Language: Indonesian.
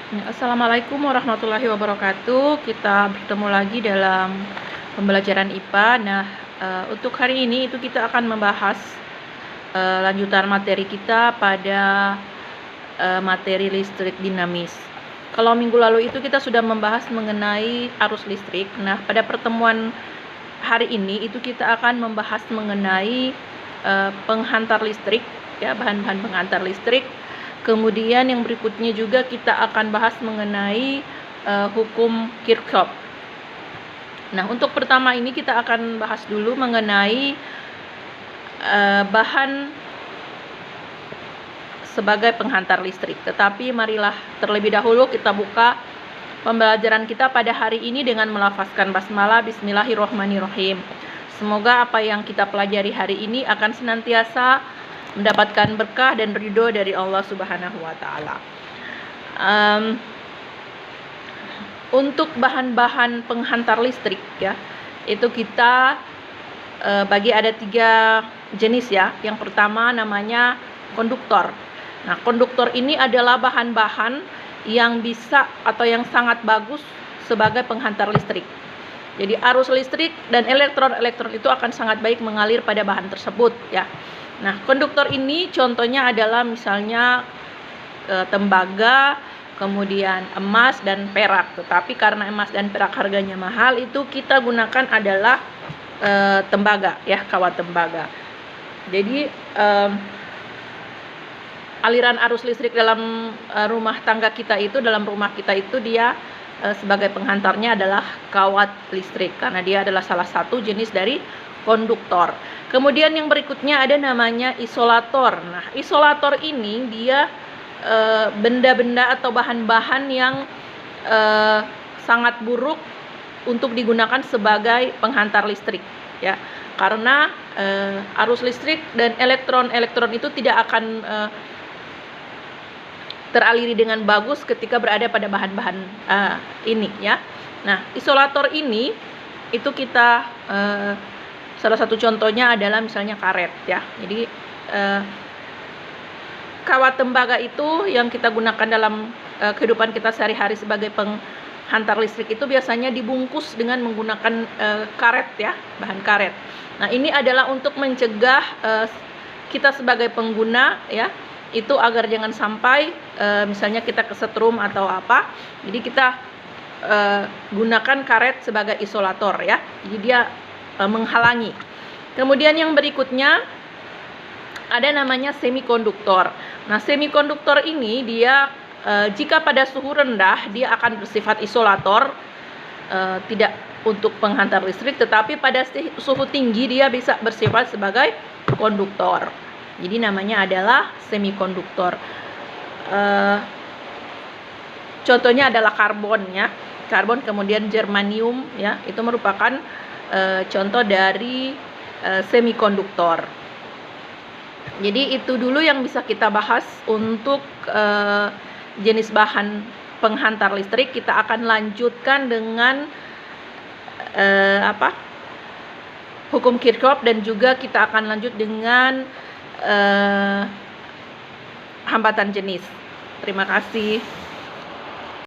Assalamualaikum warahmatullahi wabarakatuh. Kita bertemu lagi dalam pembelajaran IPA. Nah, untuk hari ini kita akan membahas lanjutan materi kita pada materi listrik dinamis. Kalau minggu lalu kita sudah membahas mengenai arus listrik. Nah, pada pertemuan hari ini kita akan membahas mengenai penghantar listrik, ya, bahan-bahan penghantar listrik. Kemudian yang berikutnya juga kita akan bahas mengenai hukum Kirchhoff. Nah, untuk pertama ini kita akan bahas dulu mengenai bahan sebagai penghantar listrik. Tetapi marilah terlebih dahulu kita buka pembelajaran kita pada hari ini dengan melafazkan basmalah. Bismillahirrahmanirrahim. Semoga apa yang kita pelajari hari ini akan senantiasa mendapatkan berkah dan ridho dari Allah Subhanahu wa Ta'ala. Untuk bahan-bahan penghantar listrik, ya, itu kita bagi ada 3 jenis, ya. Yang pertama namanya konduktor. Nah, konduktor ini adalah bahan-bahan yang bisa atau yang sangat bagus sebagai penghantar listrik. Jadi arus listrik dan elektron-elektron itu akan sangat baik mengalir pada bahan tersebut, ya. Nah, konduktor ini contohnya adalah misalnya tembaga, kemudian emas dan perak. Tetapi karena emas dan perak harganya mahal, itu kita gunakan adalah tembaga, ya, kawat tembaga. Jadi aliran arus listrik dalam rumah tangga kita itu, dalam rumah kita itu dia sebagai penghantarnya adalah kawat listrik karena dia adalah salah satu jenis dari konduktor. Kemudian yang berikutnya ada namanya isolator. Nah, isolator ini dia benda-benda atau bahan-bahan yang sangat buruk untuk digunakan sebagai penghantar listrik, ya. Karena arus listrik dan elektron-elektron itu tidak akan teraliri dengan bagus ketika berada pada bahan-bahan ini, ya. Nah, isolator ini itu kita salah satu contohnya adalah misalnya karet, ya. Jadi kawat tembaga itu yang kita gunakan dalam kehidupan kita sehari-hari sebagai penghantar listrik itu biasanya dibungkus dengan menggunakan karet, ya, bahan karet. Nah, ini adalah untuk mencegah kita sebagai pengguna, ya, itu agar jangan sampai misalnya kita kesetrum atau apa. Jadi kita gunakan karet sebagai isolator, ya. Jadi dia menghalangi. Kemudian yang berikutnya ada namanya semikonduktor. Nah, semikonduktor ini dia jika pada suhu rendah dia akan bersifat isolator, tidak untuk penghantar listrik, tetapi pada suhu tinggi dia bisa bersifat sebagai konduktor. Jadi namanya adalah semikonduktor. Contohnya adalah karbon, ya. Karbon, kemudian germanium, ya, itu merupakan contoh dari semikonduktor. Jadi itu dulu yang bisa kita bahas untuk jenis bahan penghantar listrik. Kita akan lanjutkan dengan hukum Kirchhoff, dan juga kita akan lanjut dengan hambatan jenis. Terima kasih.